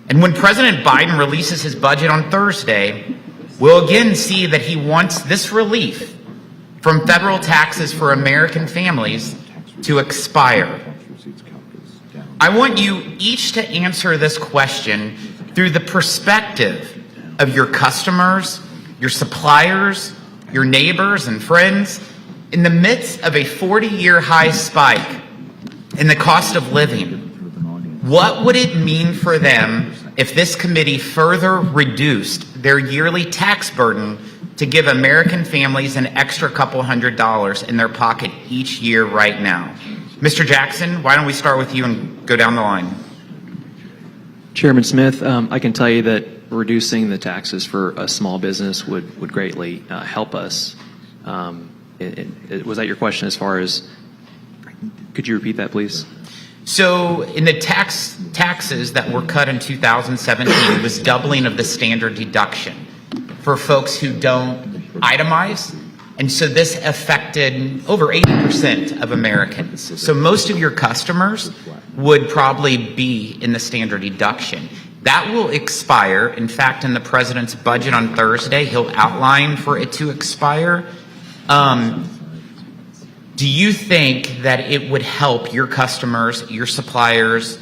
And when President Biden releases his budget on Thursday, we'll again see that he wants this relief from federal taxes for American families to expire. I want you each to answer this question through the perspective of your customers, your suppliers, your neighbors and friends, in the midst of a 40-year high spike in the cost of living. What would it mean for them if this committee further reduced their yearly tax burden to give American families an extra couple $100s in their pocket each year right now? Mr. Jackson, why don't we start with you and go down the line? Chairman Smith, I can tell you that reducing the taxes for a small business would greatly help us. Was that your question as far as, could you repeat that, please? So in the taxes that were cut in 2017, it was doubling of the standard deduction for folks who don't itemize. And so this affected over 80% of Americans. So most of your customers would probably be in the standard deduction. That will expire. In fact, in the president's budget on Thursday, he'll outline for it to expire. Do you think that it would help your customers, your suppliers,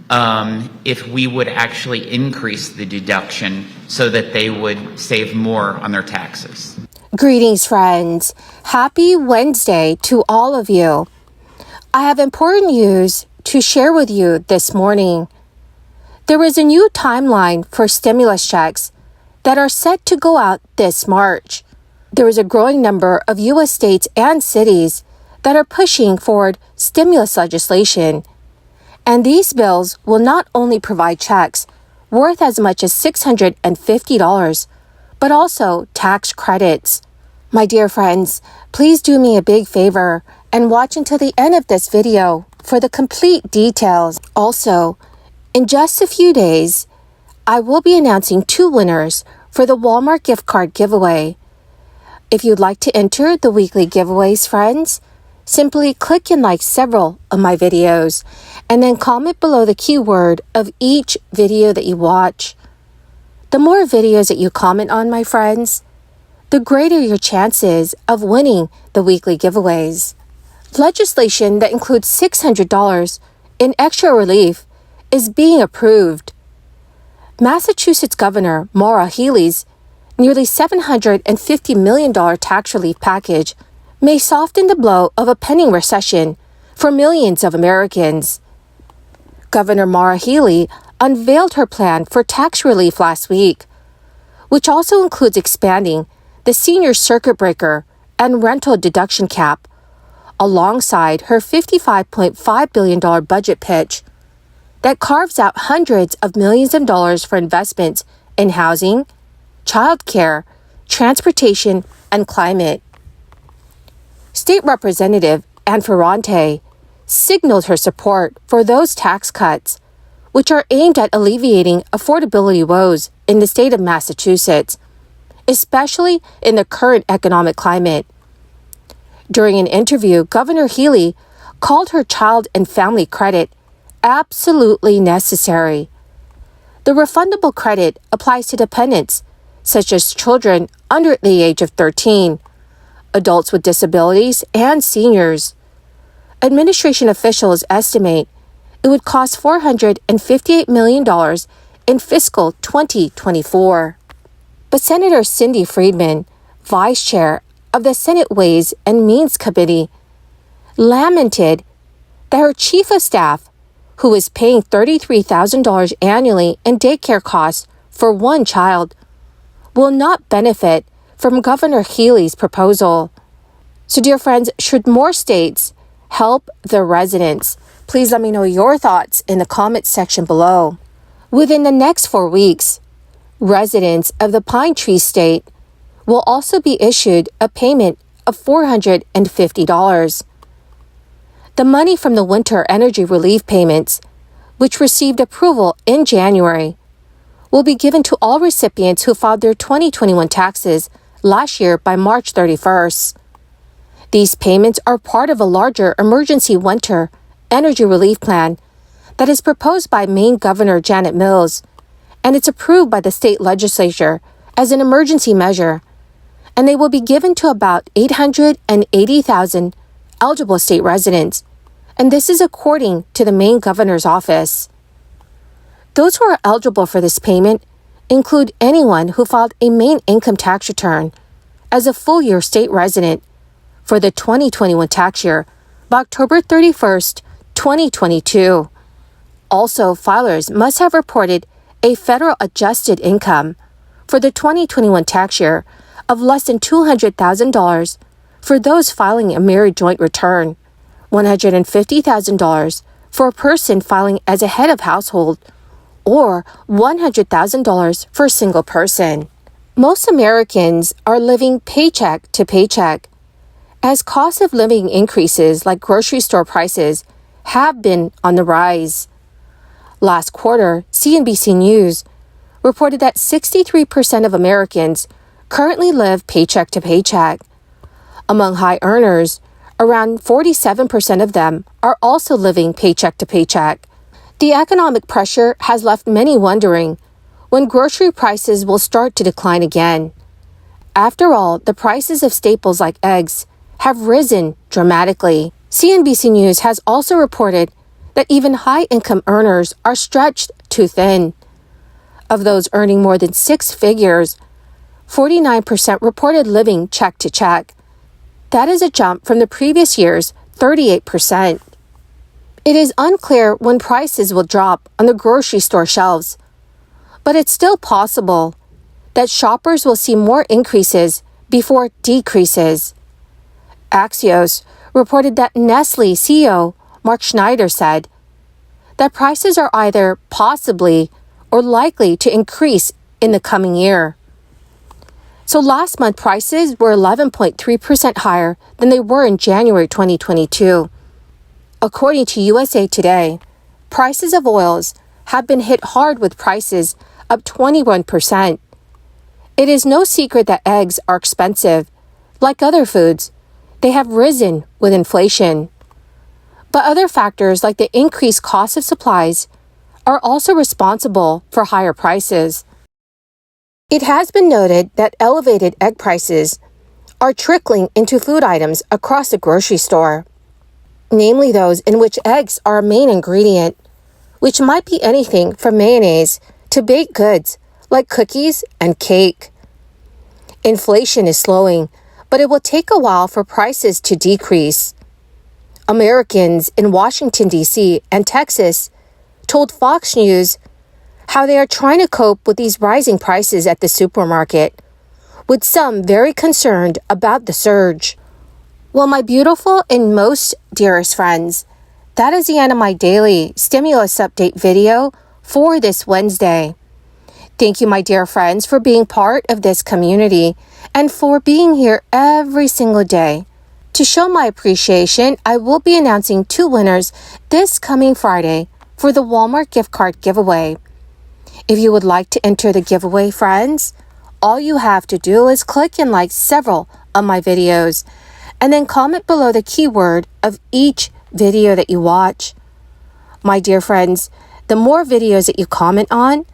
if we would actually increase the deduction so that they would save more on their taxes? Greetings, friends. Happy Wednesday to all of you. I have important news to share with you this morning. There is a new timeline for stimulus checks that are set to go out this March. There is a growing number of U.S. states and cities that are pushing forward stimulus legislation. And these bills will not only provide checks worth as much as $650, but also tax credits. My dear friends, please do me a big favor and watch until the end of this video for the complete details. Also, in just a few days, I will be announcing 2 winners for the Walmart gift card giveaway. If you'd like to enter the weekly giveaways, friends, simply click and like several of my videos and then comment below the keyword of each video that you watch. The more videos that you comment on, my friends, the greater your chances of winning the weekly giveaways. Legislation that includes $600 in extra relief is being approved. Massachusetts Governor Maura Healey's nearly $750 million tax relief package may soften the blow of a pending recession for millions of Americans. Governor Maura Healey unveiled her plan for tax relief last week, which also includes expanding the senior circuit breaker and rental deduction cap, alongside her $55.5 billion budget pitch that carves out hundreds of millions of dollars for investments in housing, childcare, transportation, and climate. State Representative Ann Ferrante signaled her support for those tax cuts, which are aimed at alleviating affordability woes in the state of Massachusetts, especially in the current economic climate. During an interview, Governor Healey called her child and family credit absolutely necessary. The refundable credit applies to dependents, such as children under the age of 13, adults with disabilities, and seniors. Administration officials estimate it would cost $458 million in fiscal 2024. But Senator Cindy Friedman, vice chair of the Senate Ways and Means Committee, lamented that her chief of staff, who is paying $33,000 annually in daycare costs for one child, will not benefit from Governor Healey's proposal. So, dear friends, should more states help their residents? Please let me know your thoughts in the comments section below. Within the next 4 weeks, residents of the Pine Tree State will also be issued a payment of $450. The money from the winter energy relief payments, which received approval in January, will be given to all recipients who filed their 2021 taxes last year by March 31st. These payments are part of a larger emergency winter energy relief plan that is proposed by Maine Governor Janet Mills and it's approved by the state legislature as an emergency measure, and they will be given to about 880,000 eligible state residents, and this is according to the Maine governor's office. Those who are eligible for this payment include anyone who filed a Maine income tax return as a full-year state resident for the 2021 tax year by October 31st, 2022. Also, filers must have reported a federal adjusted income for the 2021 tax year of less than $200,000 for those filing a married joint return, $150,000 for a person filing as a head of household, or $100,000 for a single person. Most Americans are living paycheck to paycheck, as cost of living increases like grocery store prices have been on the rise. Last quarter, CNBC News reported that 63% of Americans currently live paycheck to paycheck. Among high earners, around 47% of them are also living paycheck to paycheck. The economic pressure has left many wondering when grocery prices will start to decline again. After all, the prices of staples like eggs have risen dramatically. CNBC News has also reported that even high-income earners are stretched too thin. Of those earning more than six figures, 49% reported living check to check. That is a jump from the previous year's 38%. It is unclear when prices will drop on the grocery store shelves, but it's still possible that shoppers will see more increases before decreases. Axios reported that Nestle CEO Mark Schneider said that prices are either possibly or likely to increase in the coming year. So last month, prices were 11.3% higher than they were in January 2022. According to USA Today, prices of oils have been hit hard with prices up 21%. It is no secret that eggs are expensive. Like other foods, they have risen with inflation. But other factors like the increased cost of supplies are also responsible for higher prices. It has been noted that elevated egg prices are trickling into food items across the grocery store, namely those in which eggs are a main ingredient, which might be anything from mayonnaise to baked goods like cookies and cake. Inflation is slowing, but it will take a while for prices to decrease. Americans in Washington, D.C. and Texas told Fox News how they are trying to cope with these rising prices at the supermarket, with some very concerned about the surge. Well, my beautiful and most dearest friends, that is the end of my daily stimulus update video for this Wednesday. Thank you, my dear friends, for being part of this community and for being here every single day. To show my appreciation, I will be announcing 2 winners this coming Friday for the Walmart gift card giveaway. If you would like to enter the giveaway, friends, all you have to do is click and like several of my videos and then comment below the keyword of each video that you watch. My dear friends, the more videos that you comment on,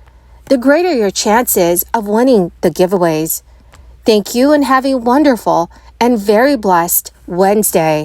the greater your chances of winning the giveaways. Thank you and have a wonderful and very blessed Wednesday.